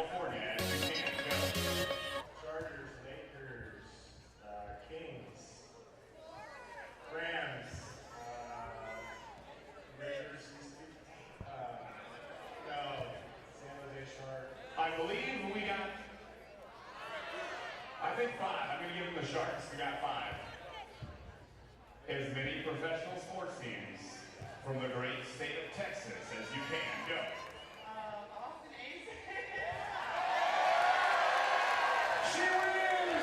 California, as you can. Go. Chargers, Lakers, Kings, Rams, Raiders, no, San Jose Sharks. I believe we got, I think 5. I'm going to give them the Sharks. We got 5. As many professional sports teams from the great state of Texas as you can. Go. Austin Ace. She wins!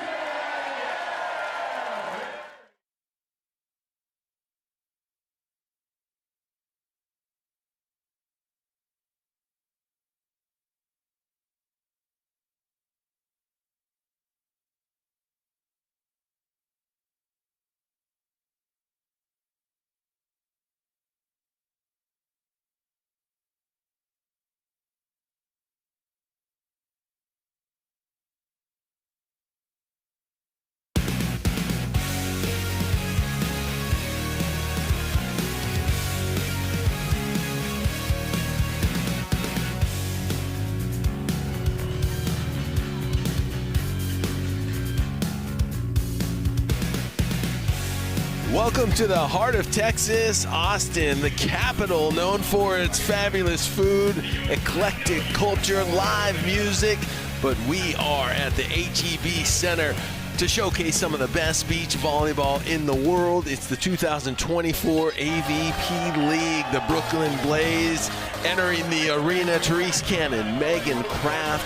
Welcome to the heart of Texas, Austin, the capital known for its fabulous food, eclectic culture, live music. But we are at the HEB Center to showcase some of the best beach volleyball in the world. It's the 2024 AVP League, the Brooklyn Blaze. Entering the arena, Terese Cannon, Megan Kraft,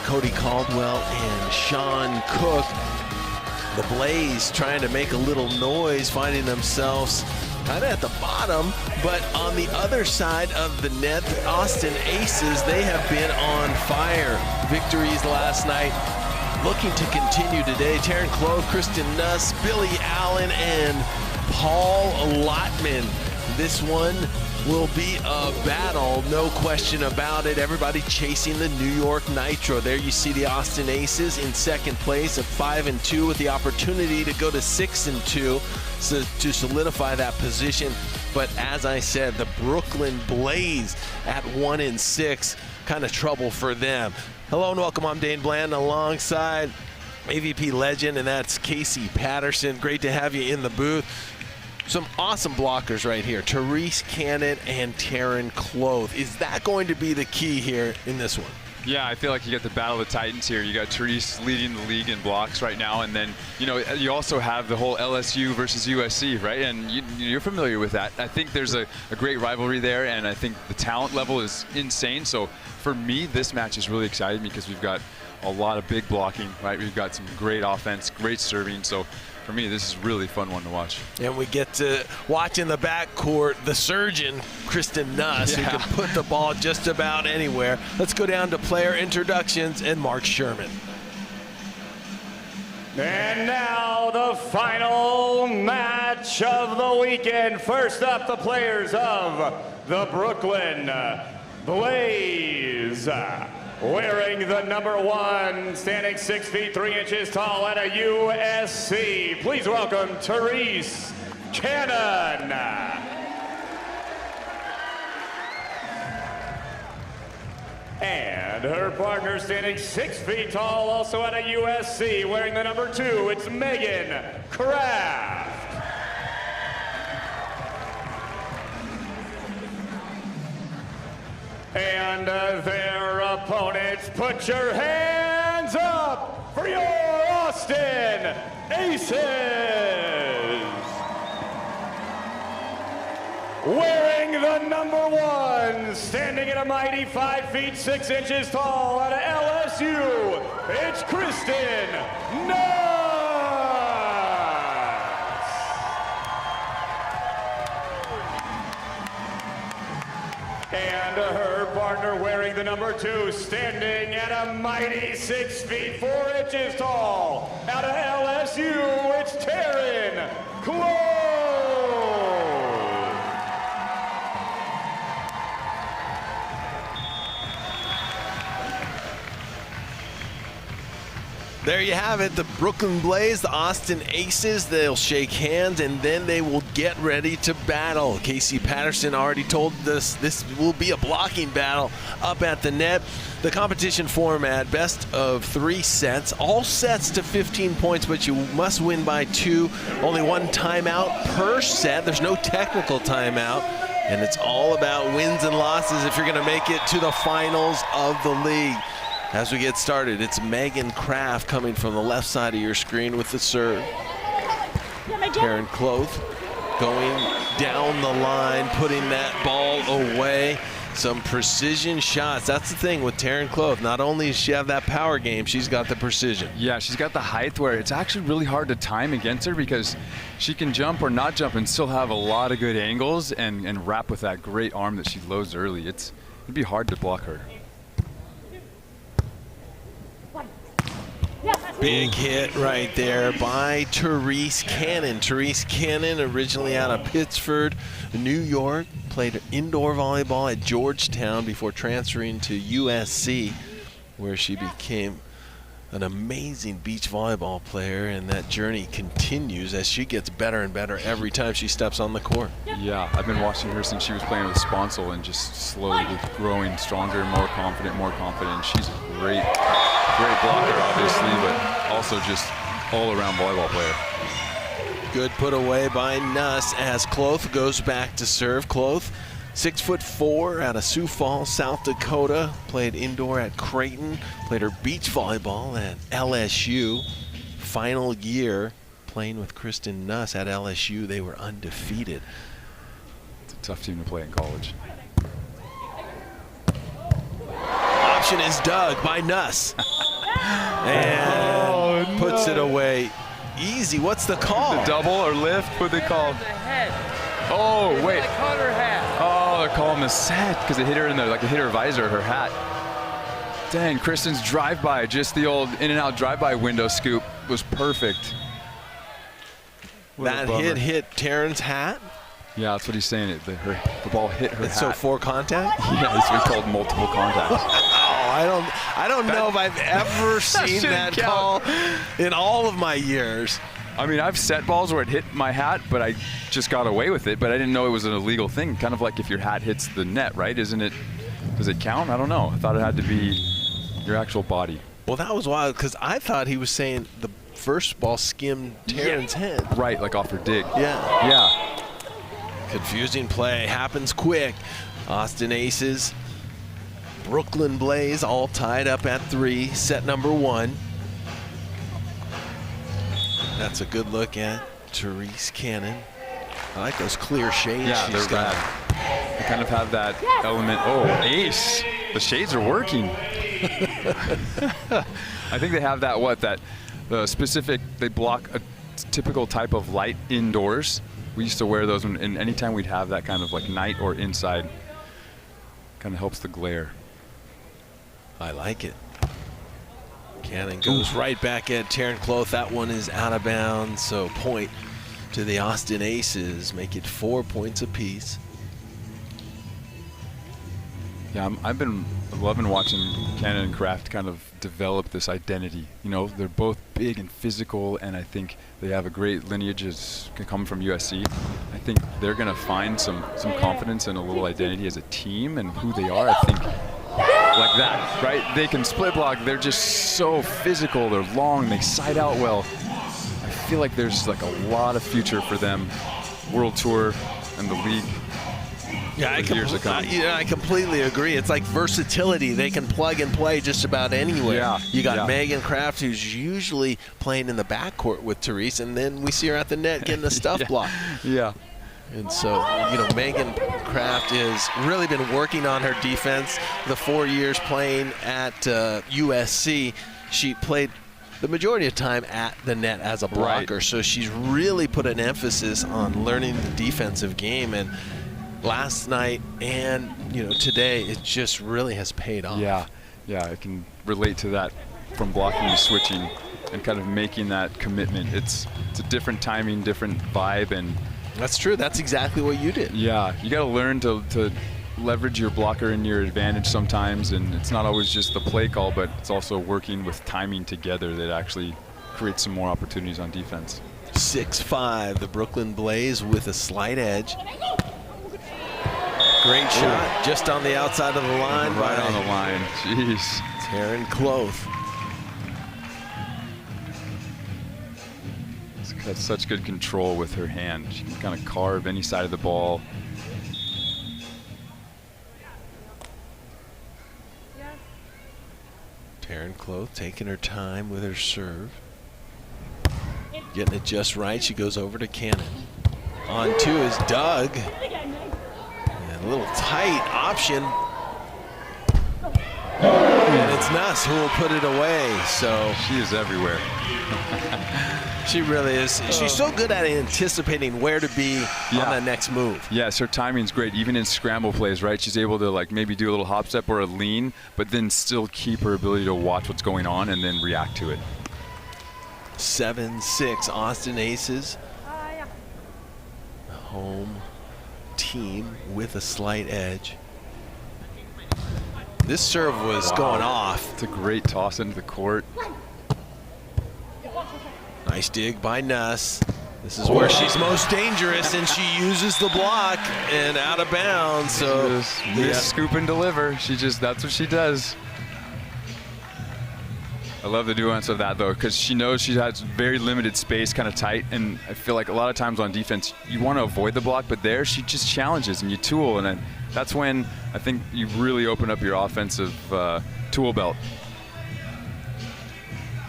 Cody Caldwell, and Sean Cook. The Blaze trying to make a little noise, finding themselves kind of at the bottom, but on the other side of the net, the Austin Aces, they have been on fire. Victories last night, looking to continue today. Taryn, Kloth, Kristen, Nuss, Billy Allen, and Paul Lotman. This one will be a battle, no question about it. Everybody chasing the New York Nitro. There you see the Austin Aces in second place at 5-2 with the opportunity to go to 6-2 so to solidify that position. But as I said, the Brooklyn Blaze at 1-6, kind of trouble for them. Hello and welcome. I'm Dane Bland alongside AVP legend, and that's Casey Patterson. Great to have you in the booth. Some awesome blockers right here, Terese Cannon and Taryn Kloth. Is that going to be the key here in this one? Yeah, I feel like you got the battle of the Titans here. You got Terese leading the league in blocks right now, and then you also have the whole LSU versus USC, right? And you're familiar with that. I think there's a great rivalry there, and I think the talent level is insane. So for me, this match is really exciting because we've got a lot of big blocking, right? We've got some great offense, great serving. So for me, this is a really fun one to watch. And we get to watch in the backcourt the surgeon, Kristen Nuss, who can put the ball just about anywhere. Let's go down to player introductions and Mark Sherman. And now the final match of the weekend. First up, the players of the Brooklyn Blaze. Wearing the number 1, standing 6 feet 3 inches tall at a USC. Please welcome Terese Cannon. And her partner standing 6 feet tall, also at a USC, wearing the number 2, it's Megan Kraft. And their opponents, put your hands up for your Austin Aces. Wearing the number 1, standing at a mighty 5 feet 6 inches tall out of LSU, it's Kristen Nuss. And her partner wearing the number 2, standing at a mighty 6 feet 4 inches tall. Out of LSU, it's Taryn Kloth. There you have it, the Brooklyn Blaze, the Austin Aces. They'll shake hands and then they will get ready to battle. Casey Patterson already told us this will be a blocking battle up at the net. The competition format, best of 3 sets, all sets to 15 points, but you must win by 2. Only 1 timeout per set. There's no technical timeout. And it's all about wins and losses if you're going to make it to the finals of the league. As we get started, it's Megan Kraft coming from the left side of your screen with the serve. Taryn Kloth going down the line, putting that ball away. Some precision shots. That's the thing with Taryn Kloth. Not only does she have that power game, she's got the precision. Yeah, she's got the height where it's actually really hard to time against her because she can jump or not jump and still have a lot of good angles and wrap with that great arm that she loads early. It'd be hard to block her. Big hit right there by Terese Cannon. Terese Cannon, originally out of Pittsford, New York, played indoor volleyball at Georgetown before transferring to USC, where she became an amazing beach volleyball player, and that journey continues as she gets better and better every time she steps on the court. Yeah, I've been watching her since she was playing with Sponsel and just slowly growing stronger, more confident. She's a great blocker, obviously, but also just all-around volleyball player. Good put away by Nuss as Kloth goes back to serve. Kloth, 6'4", out of Sioux Falls, South Dakota. Played indoor at Creighton. Played her beach volleyball at LSU. Final year playing with Kristen Nuss at LSU. They were undefeated. It's a tough team to play in college. Option is dug by Nuss. And puts it away easy. What's the call? The double or lift? What they call? The head. Oh, wait. They caught her hat. Oh, they're calling the set because they hit her in there, like it hit her visor, her hat. Dang, Kristen's drive-by, just the old in-and-out drive-by window scoop was perfect. That hit Taryn's hat? Yeah, that's what he's saying. The ball hit her hat. So 4 contact? Yeah, it's been called multiple contacts. I don't know if I've ever seen that call in all of my years. I mean, I've set balls where it hit my hat, but I just got away with it. But I didn't know it was an illegal thing. Kind of like if your hat hits the net, right? Isn't it? Does it count? I don't know. I thought it had to be your actual body. Well, that was wild because I thought he was saying the first ball skimmed Taryn's head. Right, like off her dig. Yeah. Yeah. Confusing play, happens quick. Austin Aces, Brooklyn Blaze all tied up at 3, set number 1. That's a good look at Terese Cannon. I like those clear shades. Yeah, they're rad. They kind of have that element. Oh, ace. The shades are working. I think they have that, specific, they block a typical type of light indoors. We used to wear those, and anytime we'd have that kind of like night or inside, kind of helps the glare. I like it. Cannon goes right back at Taryn Kloth. That one is out of bounds, so point to the Austin Aces. Make it 4 points apiece. Yeah, I've been loving watching Cannon and Kraft kind of develop this identity. You know, they're both big and physical, and I think they have a great lineage as can come from USC. I think they're going to find some confidence and a little identity as a team and who they are. I think like that, right? They can split block. They're just so physical. They're long. They side out well. I feel like there's like a lot of future for them, World Tour and the league. Yeah, I completely agree. It's like versatility. They can plug and play just about anywhere. Yeah, you got Megan Kraft, who's usually playing in the backcourt with Terese, and then we see her at the net getting a stuff block. Yeah. And so, Megan Kraft has really been working on her defense. The 4 years playing at USC, she played the majority of time at the net as a blocker. Right. So she's really put an emphasis on learning the defensive game. And last night and today, it just really has paid off. Yeah, I can relate to that from blocking to switching and kind of making that commitment. It's a different timing, different vibe, and that's true. That's exactly what you did. Yeah, you got to learn to leverage your blocker in your advantage sometimes, and it's not always just the play call, but it's also working with timing together that actually creates some more opportunities on defense. 6'5", the Brooklyn Blaze with a slight edge. Great shot, just on the outside of the line. Right on the line, jeez. Taryn Kloth. She's got such good control with her hand. She can kind of carve any side of the ball. Taryn Kloth taking her time with her serve. Getting it just right. She goes over to Cannon. On two is Doug. And a little tight option. And it's Nuss who will put it away. So she is everywhere. She really is. She's so good at anticipating where to be on that next move. Yes, her timing's great, even in scramble plays, right? She's able to like maybe do a little hop step or a lean, but then still keep her ability to watch what's going on and then react to it. 7-6 Austin Aces. Home team with a slight edge. This serve was going off. It's a great toss into the court. Nice dig by Nuss. This is where she's most dangerous, and she uses the block and out of bounds. So scoop and deliver. That's what she does. I love the nuance of that, though, because she knows she has very limited space, kind of tight, and I feel like a lot of times on defense, you want to avoid the block, but there she just challenges and you tool, and then that's when I think you really open up your offensive tool belt.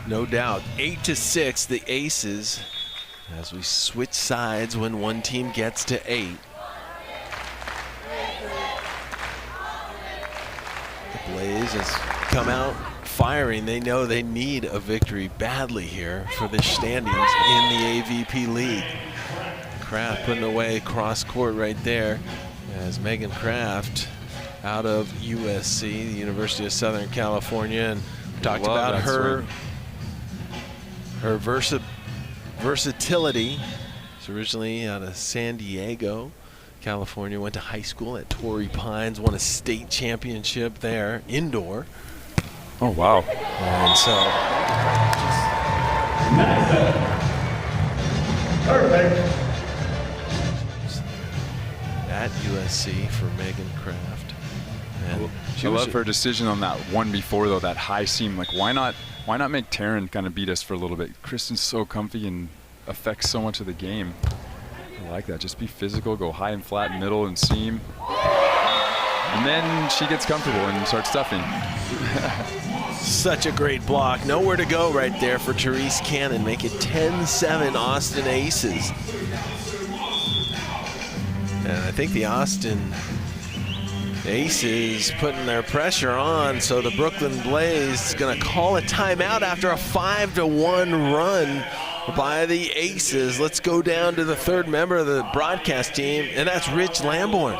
No doubt. 8-6, the Aces, as we switch sides when one team gets to 8. The Blaze has come out firing. They know they need a victory badly here for the standings in the AVP league. Kraft putting away cross court right there as Megan Kraft out of USC, the University of Southern California, and talked about her versatility. She's originally out of San Diego, California, went to high school at Torrey Pines, won a state championship there, indoor. Oh, wow. And so Perfect. at USC for Megan Kraft. And I love her decision on that one before, though, that high seam. Like, why not make Taryn kind of beat us for a little bit? Kristen's so comfy and affects so much of the game. I like that. Just be physical, go high and flat, middle and seam. And then she gets comfortable and starts stuffing. Such a great block. Nowhere to go right there for Terese Cannon. Make it 10-7 Austin Aces. And I think the Austin Aces putting their pressure on, so the Brooklyn Blaze is going to call a timeout after a 5-1 run by the Aces. Let's go down to the third member of the broadcast team, and that's Rich Lamborn.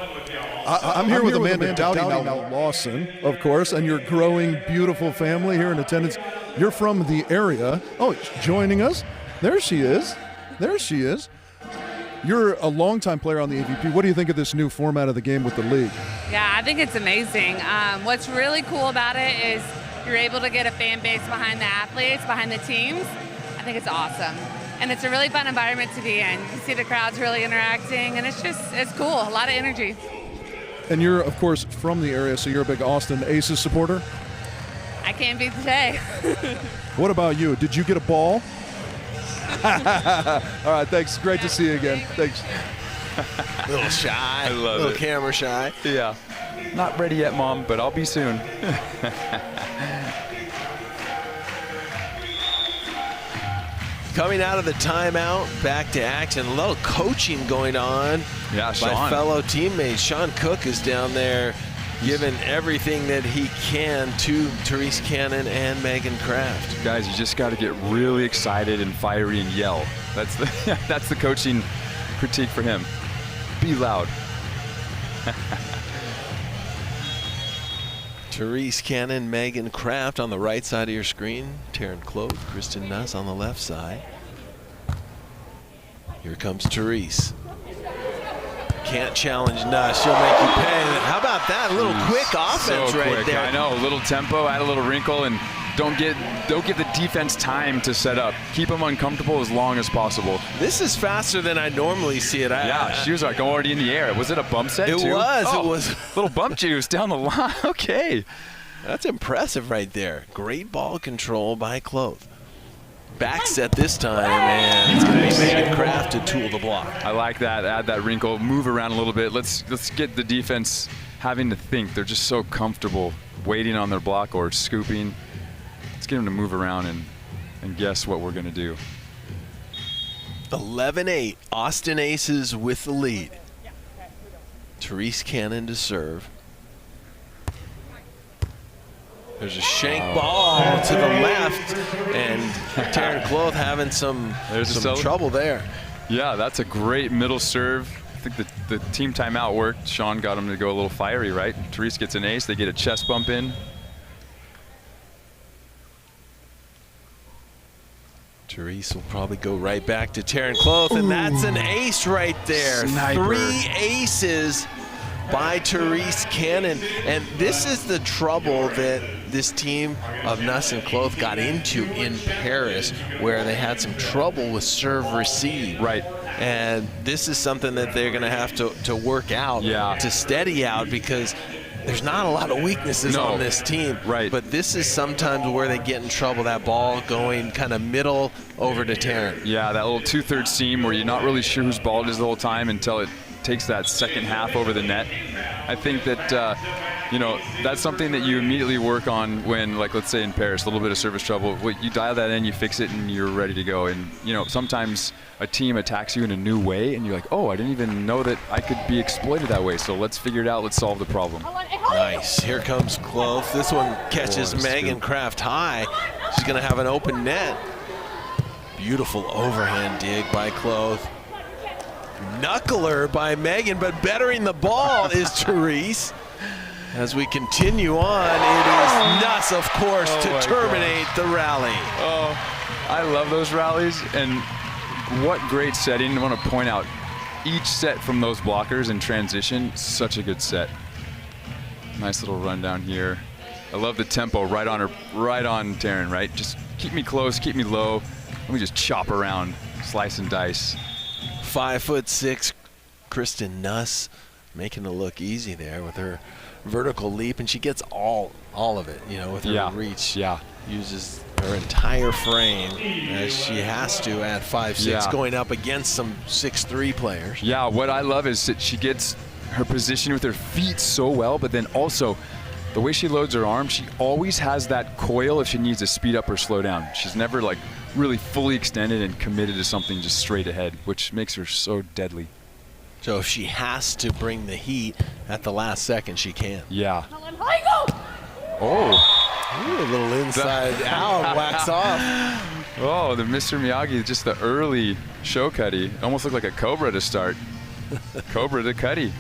I'm here with Amanda Dowdy now Lawson, of course, and your growing, beautiful family here in attendance. You're from the area. Oh, joining us. There she is. There she is. You're a longtime player on the AVP. What do you think of this new format of the game with the league? Yeah, I think it's amazing. What's really cool about it is you're able to get a fan base behind the athletes, behind the teams. I think it's awesome. And it's a really fun environment to be in. You see the crowds really interacting, and it's cool, a lot of energy. And you're, of course, from the area, so you're a big Austin Aces supporter? I can't beat the day. What about you? Did you get a ball? All right, thanks. Great to see you again. Thanks. A little shy. I love it. A little camera shy. Yeah. Not ready yet, Mom, but I'll be soon. Coming out of the timeout, back to action. A little coaching going on by fellow teammates. Sean Cook is down there giving everything that he can to Terese Cannon and Megan Kraft. Guys, you just got to get really excited and fiery and yell. That's the coaching critique for him. Be loud. Terese Cannon, Megan Kraft on the right side of your screen. Taryn Kloth, Kristen Nuss on the left side. Here comes Terese. Can't challenge Nuss. She'll make you pay. How about that? A little quick offense right there. I know, a little tempo, add a little wrinkle, and don't give the defense time to set up. Keep them uncomfortable as long as possible. This is faster than I normally see it. Yeah, she was like already in the air. Was it a bump set too? It was. Little bump juice down the line. Okay. That's impressive right there. Great ball control by Kloth. Back set this time, and it's going to be Megan Kraft to tool the block. I like that. Add that wrinkle, move around a little bit. Let's get the defense having to think. They're just so comfortable waiting on their block or scooping. Let's get them to move around and guess what we're going to do. 11-8, Austin Aces with the lead. Terese Cannon to serve. There's a shank ball to the left, and Taryn Kloth having some trouble there. Yeah, that's a great middle serve. I think the team timeout worked. Sean got him to go a little fiery, right? Terese gets an ace. They get a chest bump in. Terese will probably go right back to Taryn Kloth, and that's an ace right there. Sniper. 3 aces by Terese Cannon. And this is the trouble that this team of Nuss and Kloth got into in Paris, where they had some trouble with serve receive. Right. And this is something that they're going to have to work out, to steady out, because there's not a lot of weaknesses on this team. Right. But this is sometimes where they get in trouble, that ball going kind of middle over to Taryn. Yeah, that little 2/3 seam where you're not really sure whose ball it is the whole time until it takes that second half over the net. I think that, that's something that you immediately work on when, like, let's say in Paris, a little bit of service trouble. You dial that in, you fix it, and you're ready to go. And, sometimes a team attacks you in a new way, and you're like, oh, I didn't even know that I could be exploited that way. So let's figure it out. Let's solve the problem. Nice. Here comes Kloth. This one catches Megan Kraft high. She's going to have an open net. Beautiful overhand dig by Kloth. Knuckler by Megan, but bettering the ball is Terese. As we continue on, it is Nuss, of course, to terminate the rally. Oh, I love those rallies, and what great setting. I want to point out each set from those blockers in transition, such a good set. Nice little run down here. I love the tempo right on Taryn, right? Just keep me close, keep me low. Let me just chop around, slice and dice. 5'6", Kristen Nuss making it look easy there with her vertical leap, and she gets all of it, with her reach. Yeah. Uses her entire frame as she has to at 5'6", going up against some 6'3" players. Yeah, what I love is that she gets her position with her feet so well, but then also the way she loads her arm, she always has that coil if she needs to speed up or slow down. She's never like really fully extended and committed to something just straight ahead, which makes her so deadly. So if she has to bring the heat at the last second, she can. Yeah. Ooh, a little inside out, wax off. Oh, the Mr. Miyagi, just the early show cutty. Almost looked like a Cobra to start. Cobra to cutty.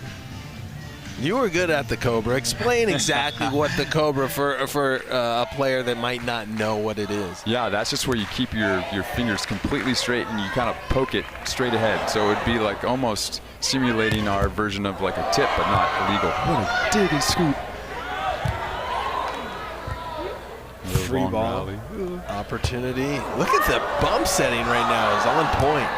You were good at the Cobra. Explain exactly what the Cobra for a player that might not know what it is. Yeah, that's just where you keep your fingers completely straight and you kind of poke it straight ahead. So it would be like almost simulating our version of like a tip, but not illegal. What a dig and scoop. Free ball opportunity. Look at the bump setting right now. It's on point.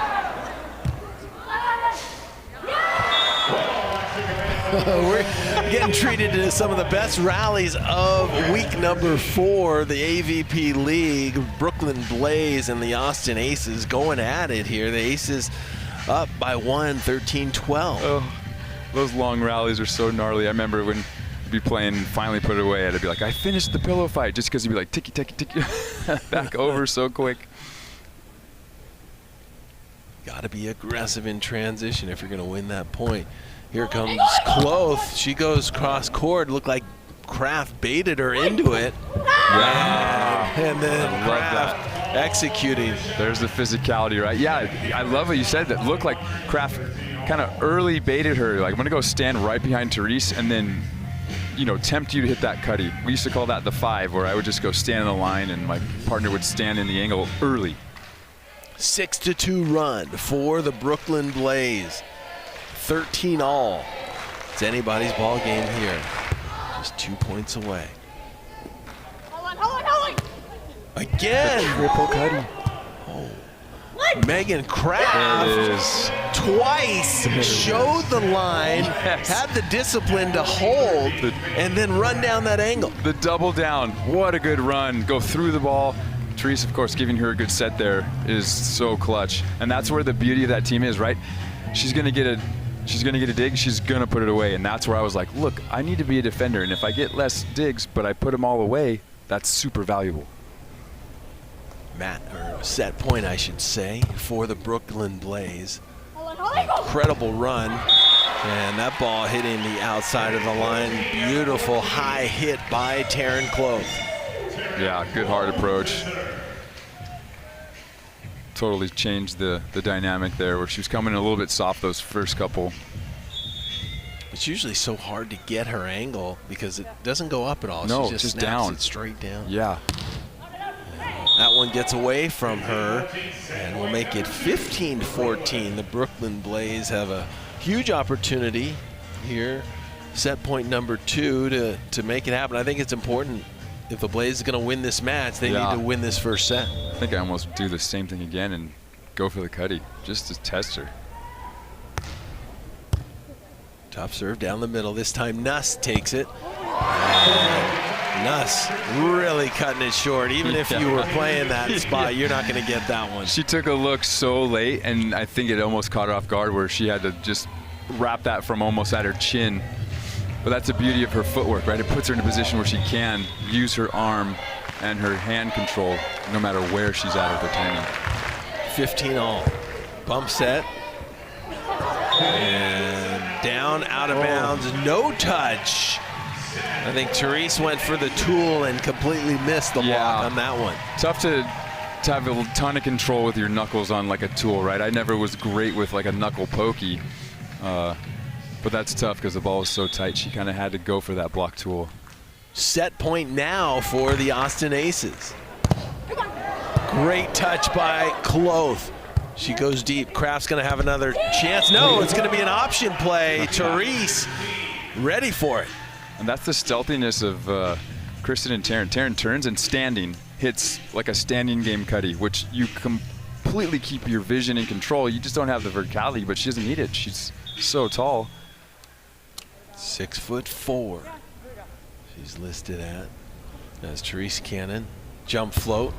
We're getting treated to some of the best rallies of week number 4, the AVP League. Brooklyn Blaze and the Austin Aces going at it here. The Aces up by 1, 13-12. Oh, those long rallies are so gnarly. I remember when we'd be playing and finally put it away, I'd be like, I finished the pillow fight, just because you'd be like, ticky, ticky, ticky, back over so quick. Got to be aggressive in transition if you're going to win that point. Here comes Kloth. She goes cross court. Looked like Kraft baited her into it. Yeah. And then Kraft executing. There's the physicality, right? Yeah, I love what you said. That looked like Kraft kind of early baited her. Like, I'm going to go stand right behind Terese and then, tempt you to hit that cutty. We used to call that the 5, where I would just go stand in the line and my partner would stand in the angle early. 6-2 run for the Brooklyn Blaze. 13 all. It's anybody's ball game here. Just 2 points away. Again. Triple cutting. Megan Kraft twice showed the line, had the discipline to hold, and then run down that angle. The double down. What a good run. Go through the ball. Terese, of course, giving her a good set there is so clutch. And that's where the beauty of that team is, right? She's gonna get a dig, she's gonna put it away. And that's where I was like, look, I need to be a defender. And if I get less digs, but I put them all away, that's super valuable. Set point, I should say, for the Brooklyn Blaze. Incredible run, and that ball hitting the outside of the line. Beautiful high hit by Taryn Kloth. Yeah, good hard approach. Totally changed the dynamic there, where she was coming in a little bit soft those first couple. It's usually so hard to get her angle because it doesn't go up at all. No, she just snaps down. It straight down. Yeah. That one gets away from her, and we'll make it 15-14. The Brooklyn Blaze have a huge opportunity here. Set point number 2 to make it happen. I think it's important. If the Blaze is going to win this match, they need to win this first set. I think I almost do the same thing again and go for the cutty, just to test her. Tough serve down the middle. This time Nuss takes it. And Nuss really cutting it short. Even if you were playing that spot, you're not going to get that one. She took a look so late, and I think it almost caught her off guard, where she had to just wrap that from almost at her chin. But that's the beauty of her footwork, right? It puts her in a position where she can use her arm and her hand control no matter where she's at with her timing. 15 all. Bump set. And down, out of bounds, no touch. I think Terese went for the tool and completely missed the block on that one. Tough to have a ton of control with your knuckles on like a tool, right? I never was great with like a knuckle pokey, but that's tough because the ball was so tight. She kind of had to go for that block tool. Set point now for the Austin Aces. Great touch by Kloth. She goes deep. Kraft's going to have another chance. No, it's going to be an option play. Terese ready for it. And that's the stealthiness of Kristen and Taryn. Taryn turns and standing hits like a standing game cutty, which you completely keep your vision in control. You just don't have the verticality, but she doesn't need it. She's so tall. 6'4". She's listed at. That's Terese Cannon. Jump float.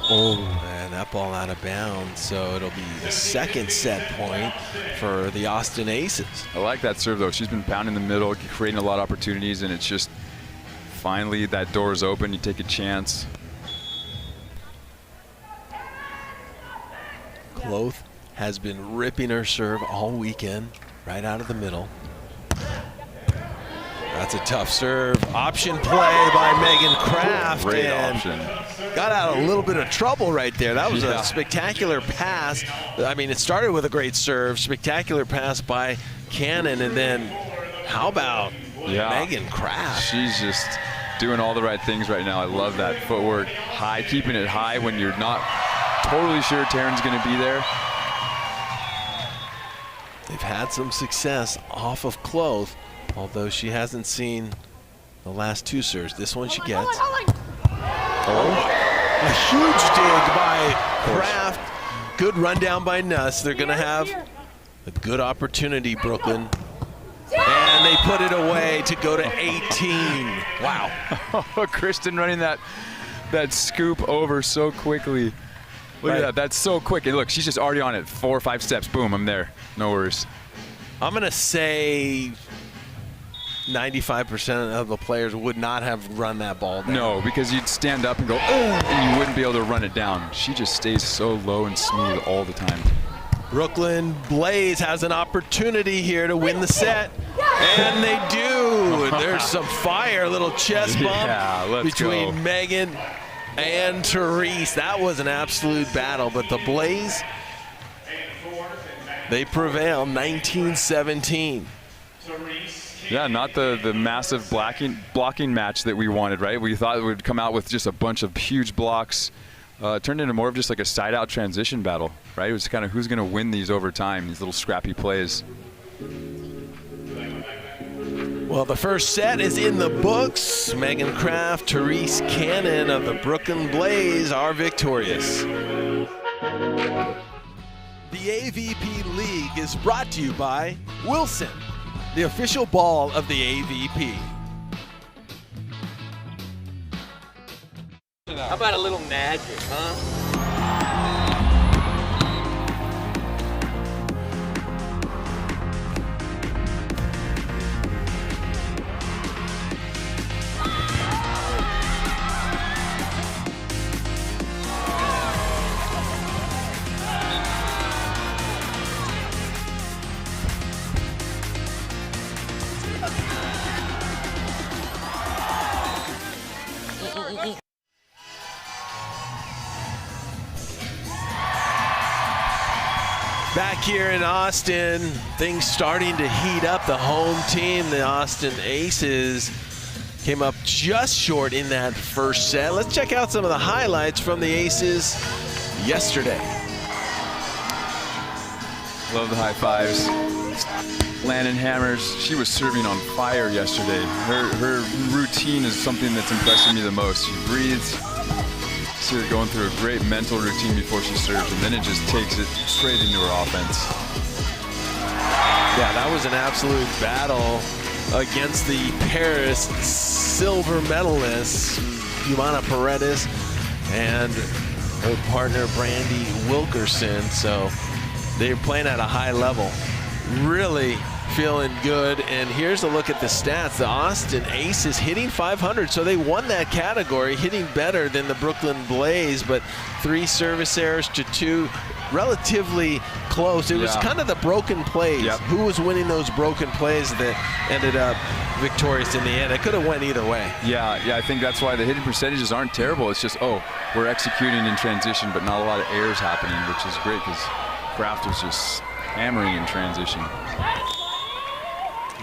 Oh, and that ball out of bounds, so it'll be the second set point for the Austin Aces. I like that serve, though. She's been pounding the middle, creating a lot of opportunities, and it's just finally that door is open. You take a chance. Kloth has been ripping her serve all weekend, right out of the middle. That's a tough serve. Option play by Megan Kraft. Great option. Got out a little bit of trouble right there. That was a spectacular pass. I mean, it started with a great serve, spectacular pass by Cannon, and then how about Megan Kraft? She's just doing all the right things right now. I love that footwork. High, keeping it high when you're not totally sure Taryn's going to be there. They've had some success off of Kloth, although she hasn't seen the last two serves. This one she gets. A huge dig by Kraft. Good rundown by Nuss. They're going to have a good opportunity, Brooklyn. And they put it away to go to 18. Wow. Kristen running that scoop over so quickly. Look at that. That's so quick. And look, she's just already on it. 4 or 5 steps. Boom, I'm there. No worries. I'm going to say 95% of the players would not have run that ball down. No, because you'd stand up and go, and you wouldn't be able to run it down. She just stays so low and smooth all the time. Brooklyn Blaze has an opportunity here to win the set. And they do. There's some fire, a little chest bump between Megan and Terese. That was an absolute battle, but the Blaze, they prevail 19-17. Yeah, not the massive blocking match that we wanted, right? We thought it would come out with just a bunch of huge blocks. It turned into more of just like a side-out transition battle, right? It was kind of who's going to win these over time, these little scrappy plays. Well, the first set is in the books. Megan Kraft, Terese Cannon of the Brooklyn Blaze are victorious. The AVP League is brought to you by Wilson, the official ball of the AVP. How about a little magic, huh? Back here in Austin, things starting to heat up. The home team, the Austin Aces, came up just short in that first set. Let's check out some of the highlights from the Aces yesterday. Love the high fives. Landing hammers. She was serving on fire yesterday. Her routine is something that's impressing me the most. She breathes. See her going through a great mental routine before she serves, and then it just takes it straight into her offense. Yeah, that was an absolute battle against the Paris silver medalist, Humana Paredes, and her partner, Brandy Wilkerson. So they're playing at a high level. Really feeling good. And here's a look at the stats. The Austin Aces hitting 500, so they won that category, hitting better than the Brooklyn Blaze, but 3 service errors to 2, relatively close. It was kind of the broken plays. Who was winning those broken plays that ended up victorious in the end? It could have went either way. Yeah, I think that's why the hitting percentages aren't terrible. It's just, we're executing in transition, but not a lot of errors happening, which is great because Kraft was just hammering in transition.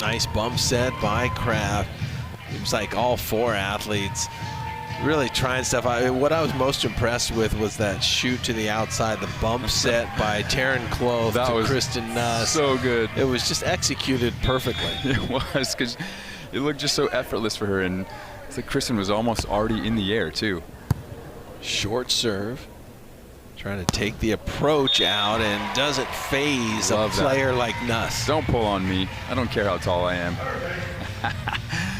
Nice bump set by Kraft. It was like all 4 athletes really trying stuff out. What I was most impressed with was that shoot to the outside, the bump set by Taryn Kloth to Kristen Nuss. So good. It was just executed perfectly. It was, because it looked just so effortless for her, and it's like Kristen was almost already in the air too. Short serve. Trying to take the approach out and doesn't phase a player like Nuss. Don't pull on me. I don't care how tall I am.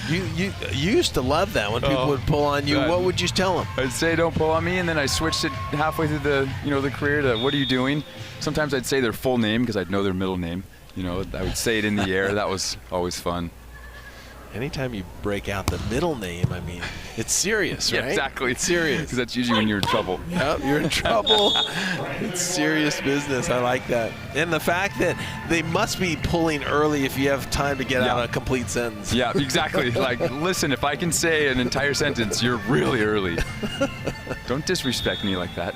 You used to love that when people would pull on you. What would you tell them? I'd say don't pull on me, and then I switched it halfway through the career to what are you doing? Sometimes I'd say their full name because I'd know their middle name. I would say it in the air. That was always fun. Anytime you break out the middle name, I mean, it's serious, right? Yeah, exactly. It's serious. Because that's usually when you're in trouble. Yep, you're in trouble. It's serious business. I like that. And the fact that they must be pulling early if you have time to get out a complete sentence. Yeah, exactly. Like, listen, if I can say an entire sentence, you're really early. Don't disrespect me like that.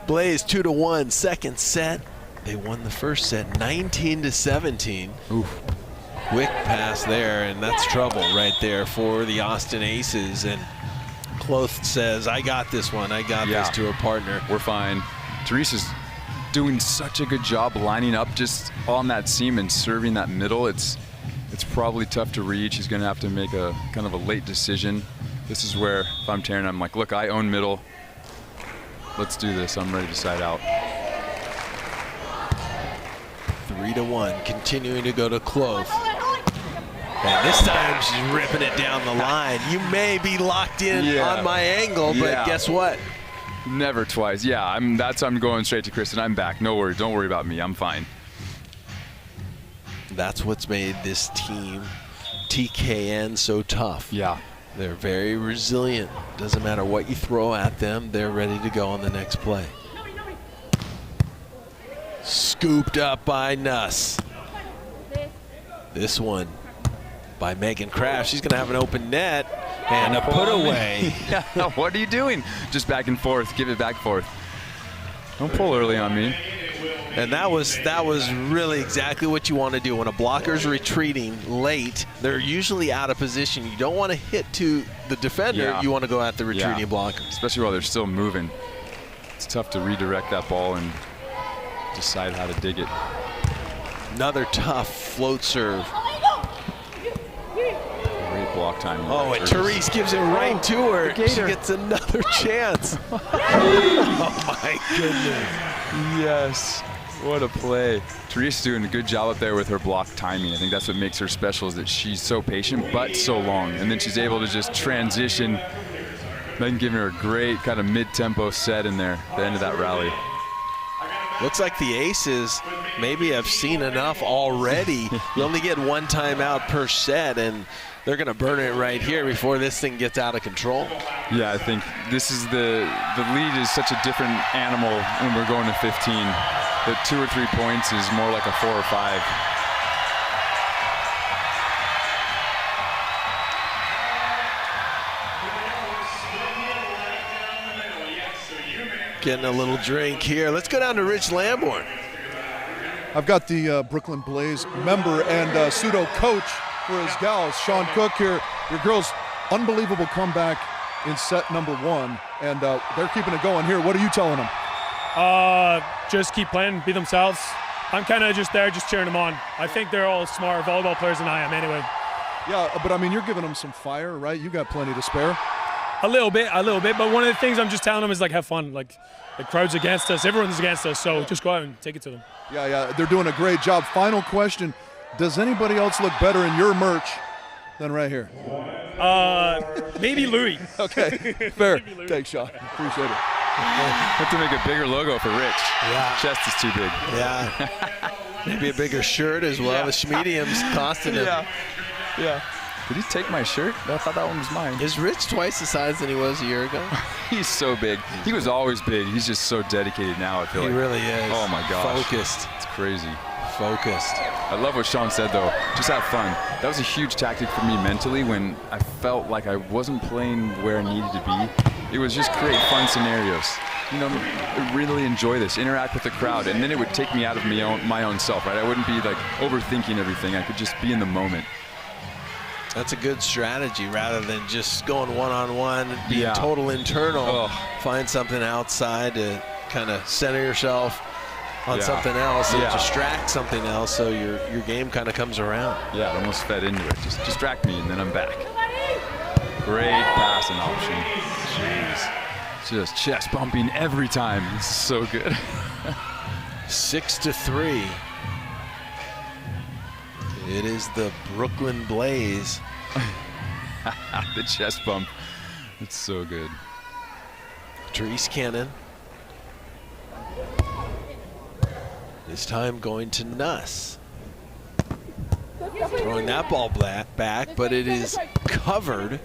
Blaze 2-1, second set. They won the first set 19-17. Oof. Quick pass there, and that's trouble right there for the Austin Aces. And Kloth says, I got this one. I got this to her partner. We're fine. Terese's doing such a good job lining up just on that seam and serving that middle. It's probably tough to read. She's going to have to make a kind of a late decision. This is where, if I'm Taryn, I'm like, look, I own middle. Let's do this. I'm ready to side out. 3-1, continuing to go to Kloth. And this time she's ripping it down the line. You may be locked in on my angle, but guess what? Never twice. Yeah, I'm going straight to Kristen. I'm back. No worries. Don't worry about me. I'm fine. That's what's made this team, TKN, so tough. Yeah. They're very resilient. Doesn't matter what you throw at them, they're ready to go on the next play. Scooped up by Nuss. This one by Megan Kraft. She's going to have an open net and a put away. What are you doing? Just back and forth. Give it back and forth. Don't pull early on me. And that was really exactly what you want to do. When a blocker's retreating late, they're usually out of position. You don't want to hit to the defender. You want to go at the retreating blocker. Especially while they're still moving. It's tough to redirect that ball and decide how to dig it. Another tough float serve. Great block time. Oh, and Terese gives it right to her. She gets another chance. Oh, my goodness. Yes. What a play. Terese's doing a good job up there with her block timing. I think that's what makes her special, is that she's so patient but so long. And then she's able to just transition. Then giving her a great kind of mid-tempo set in there at the end of that rally. Looks like the Aces maybe have seen enough already. You only get one timeout per set, and they're going to burn it right here before this thing gets out of control. Yeah, I think this is the lead is such a different animal when we're going to 15. That 2 or 3 points is more like a 4 or 5. Getting a little drink here. Let's go down to Rich Lamborn. I've got the Brooklyn Blaze member and pseudo coach for his gals, Sean Cook here. Your girls, unbelievable comeback in set number 1, and they're keeping it going here. What are you telling them? Just keep playing, be themselves. I'm kind of just there, just cheering them on. I think they're all smarter volleyball players than I am anyway. Yeah, but I mean, you're giving them some fire, right? You got plenty to spare. A little bit. But one of the things I'm just telling them is, like, have fun. Like, the crowd's against us, everyone's against us, so just go out and take it to them. Yeah, they're doing a great job. Final question, does anybody else look better in your merch than right here? Maybe Louis. Okay, fair. Thanks, Sean. Appreciate it. Have to make a bigger logo for Rich. Yeah. Chest is too big. Yeah. Maybe a bigger shirt as well. Yeah. The medium's costing him. Yeah. Did he take my shirt? I thought that one was mine. Is Rich twice the size than he was a year ago? He's so big. He was always big. He's just so dedicated now, I feel like. He really is. Oh, my gosh. Focused. It's crazy. Focused. I love what Sean said, though. Just have fun. That was a huge tactic for me mentally when I felt like I wasn't playing where I needed to be. It was just create fun scenarios. You know, I really enjoy this. Interact with the crowd, and then it would take me out of my own self, right? I wouldn't be like overthinking everything. I could just be in the moment. That's a good strategy rather than just going one-on-one, being total internal. Oh. Find something outside to kind of center yourself on something else and distract something else, so your game kind of comes around. Yeah, it almost fed into it. Just distract me, and then I'm back. Great passing option. Jeez. Just chest bumping every time. This is so good. 6-3. It is the Brooklyn Blaze. The chest bump. It's so good. Terese Cannon. This time going to Nuss. Throwing that ball back, but it is covered.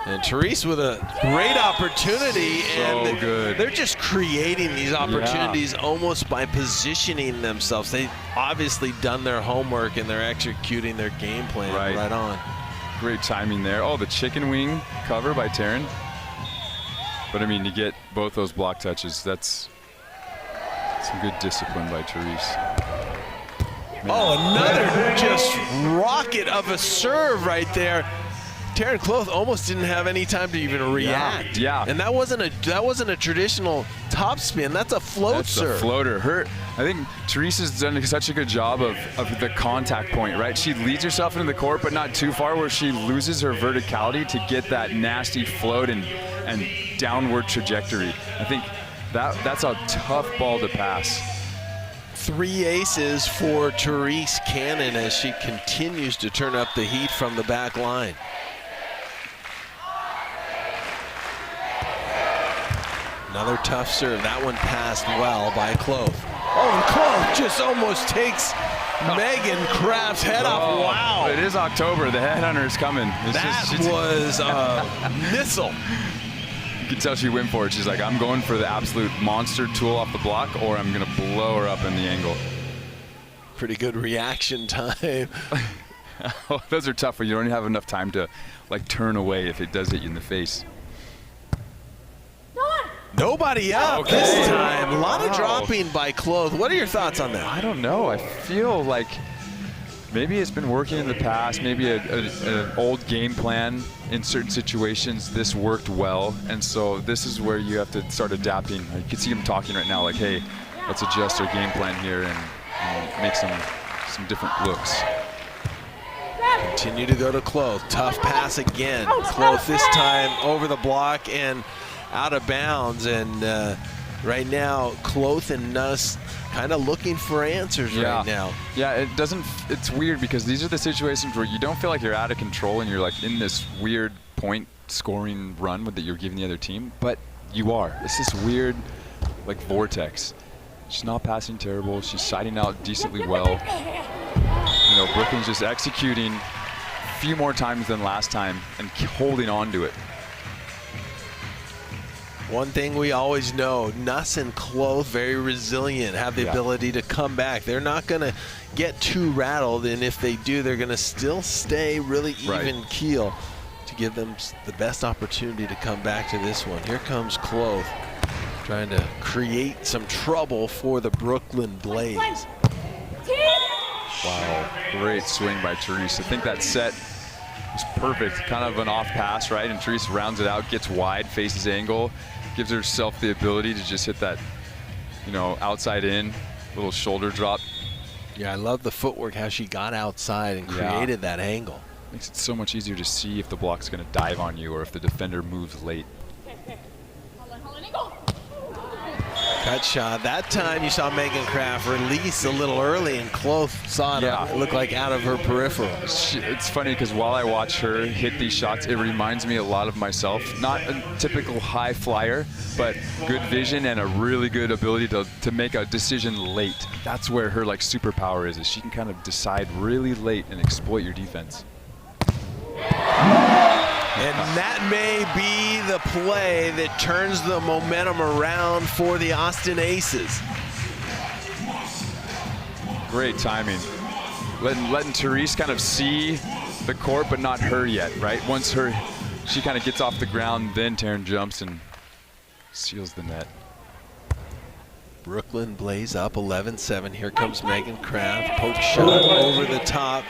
And Terese with a great opportunity, and good. They're just creating these opportunities almost by positioning themselves. They've obviously done their homework and they're executing their game plan right on. Great timing there. Oh, the chicken wing cover by Taryn. But I mean, to get both those block touches, that's some good discipline by Terese. Man. Oh, another just rocket of a serve right there. Taryn Kloth almost didn't have any time to even react. Yeah. And that wasn't a traditional top spin. That's a float serve. That's a floater. I think Teresa's done such a good job of the contact point, right? She leads herself into the court, but not too far where she loses her verticality to get that nasty float and downward trajectory. I think that's a tough ball to pass. 3 aces for Terese Cannon as she continues to turn up the heat from the back line. Another tough serve. That one passed well by Kloth. Oh, and Kloth just almost takes Megan Kraft's head off. Wow. It is October. The headhunter's coming. Was a missile. You can tell she went for it. She's like, I'm going for the absolute monster tool off the block, or I'm going to blow her up in the angle. Pretty good reaction time. Oh, those are tough when you don't have enough time to like turn away if it does hit you in the face. Nobody up this time. A lot of dropping by Kloth. What are your thoughts on that? I don't know. I feel like maybe it's been working in the past. Maybe an old game plan in certain situations. This worked well, and so this is where you have to start adapting. You can see him talking right now, like, "Hey, let's adjust our game plan here." And and make some different looks. Continue to go to Kloth. Tough pass again. Kloth this time over the block and out of bounds. And right now, Kloth and Nuss kind of looking for answers right now. Yeah, it's weird because these are the situations where you don't feel like you're out of control and you're like in this weird point scoring run that you're giving the other team, but you are. It's this weird like vortex. She's not passing terrible. She's siding out decently well. You know, Brooklyn's just executing a few more times than last time and holding on to it. One thing we always know, Nuss and Kloth, very resilient, have the ability to come back. They're not going to get too rattled, and if they do, they're going to still stay really even keel to give them the best opportunity to come back to this one. Here comes Kloth, trying to create some trouble for the Brooklyn Blaze. Wow, great swing by Terese. I think that set was perfect. Kind of an off pass, right? And Terese rounds it out, gets wide, faces angle, gives herself the ability to just hit that, you know, outside in, little shoulder drop. Yeah, I love the footwork, how she got outside and created that angle. Makes it so much easier to see if the block's going to dive on you or if the defender moves late. Cut shot. That time you saw Megan Kraft release a little early, and Kloth saw it. It looked like out of her peripheral. It's funny because while I watch her hit these shots, it reminds me a lot of myself. Not a typical high flyer, but good vision and a really good ability to make a decision late. That's where her like superpower is she can kind of decide really late and exploit your defense. And that may be the play that turns the momentum around for the Austin Aces. Great timing. Letting Terese kind of see the court, but not her yet, right? Once she kind of gets off the ground, then Taryn jumps and seals the net. Brooklyn Blaze up 11-7. Here comes Megan Kraft. Poke shot over the top.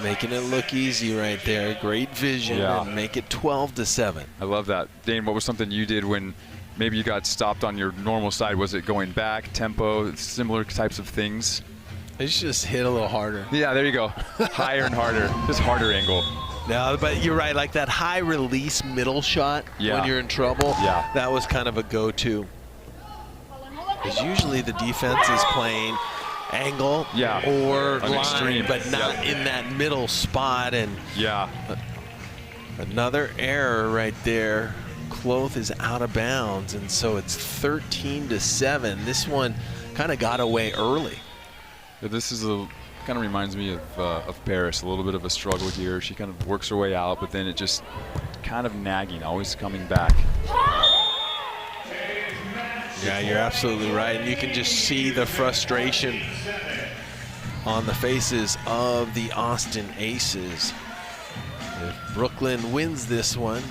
Making it look easy right there. Great vision and make it 12-7. I love that. Dane, what was something you did when maybe you got stopped on your normal side? Was it going back, tempo, similar types of things? I just hit a little harder. Yeah, there you go. Higher and harder. Just harder angle. No, but you're right. Like that high release middle shot when you're in trouble, that was kind of a go-to. Because usually the defense is playing angle or line, extreme, but not in that middle spot. And another error right there. Kloth is out of bounds, and so it's 13-7. This one kind of got away early. This is kind of reminds me of Paris. A little bit of a struggle here. She kind of works her way out, but then it just kind of nagging, always coming back. Yeah, you're absolutely right. And you can just see the frustration on the faces of the Austin Aces. If Brooklyn wins this one,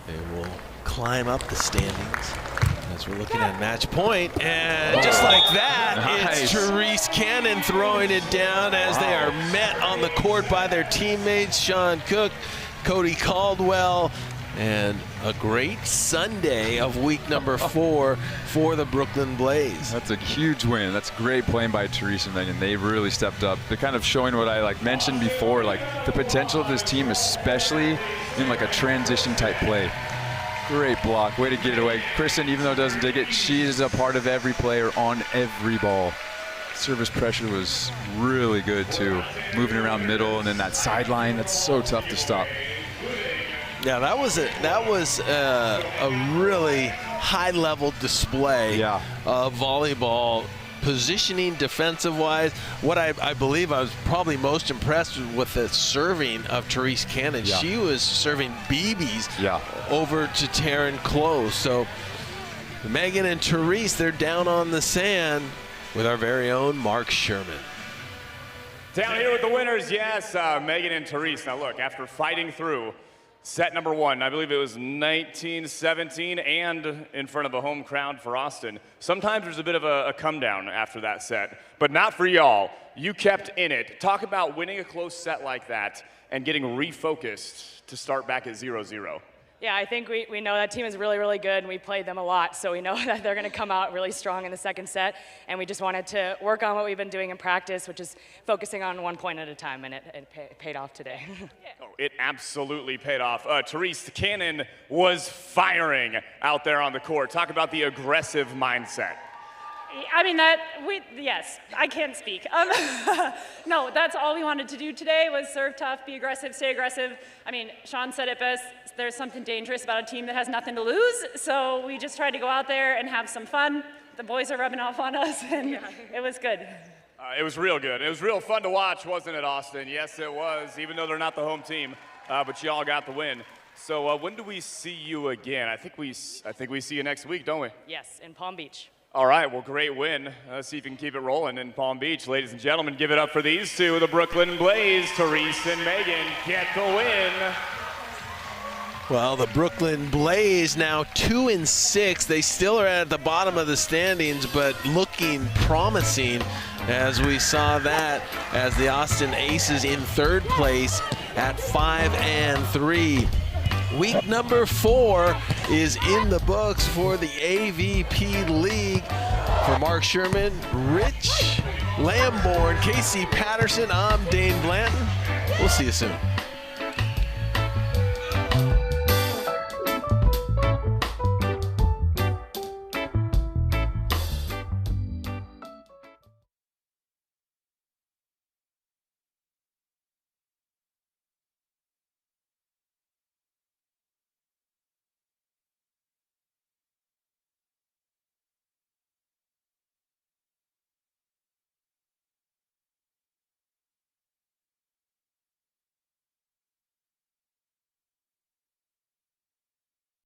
they will climb up the standings as we're looking at match point. And just like that, it's Terese Cannon throwing it down as they are met on the court by their teammates, Sean Cook, Cody Caldwell, and a great Sunday of week number 4 for the Brooklyn Blaze. That's a huge win. That's great playing by Terese and Megan. They really stepped up. They're kind of showing what I mentioned before, the potential of this team, especially in a transition type play. Great block, way to get it away. Kristen, even though it doesn't dig it, she is a part of every player on every ball. Service pressure was really good too. Moving around middle and then that sideline, that's so tough to stop. Yeah, that was a really high-level display of volleyball positioning defensive-wise. What I believe I was probably most impressed with the serving of Terese Cannon. She was serving BBs over to Taryn Kloth. So Megan and Terese, they're down on the sand with our very own Mark Sherman. Down here with the winners, yes, Megan and Terese. Now look, after fighting through set number 1, I believe it was 19-17, and in front of a home crowd for Austin, sometimes there's a bit of a come down after that set, but not for y'all. You kept in it. Talk about winning a close set like that and getting refocused to start back at 0-0. Yeah, I think we know that team is really, really good, and we played them a lot, so we know that they're going to come out really strong in the second set, and we just wanted to work on what we've been doing in practice, which is focusing on 1 point at a time, and it paid off today. Oh, it absolutely paid off. Terese, the cannon was firing out there on the court. Talk about the aggressive mindset. I mean, yes, I can't speak. No, that's all we wanted to do today was serve tough, be aggressive, stay aggressive. I mean, Sean said it best, there's something dangerous about a team that has nothing to lose, so we just tried to go out there and have some fun. The boys are rubbing off on us, and it was good. It was real good. It was real fun to watch, wasn't it, Austin? Yes, it was, even though they're not the home team, but y'all got the win. So when do we see you again? I think we see you next week, don't we? Yes, in Palm Beach. All right, well, great win. Let's see if you can keep it rolling in Palm Beach. Ladies and gentlemen, give it up for these two, the Brooklyn Blaze, Terese and Megan, get the win. Well, the Brooklyn Blaze now 2-6. They still are at the bottom of the standings, but looking promising as we saw that as the Austin Aces in third place at 5-3. Week number 4 is in the books for the AVP League. For Mark Sherman, Rich Lamborn, Casey Patterson, I'm Dane Blanton. We'll see you soon.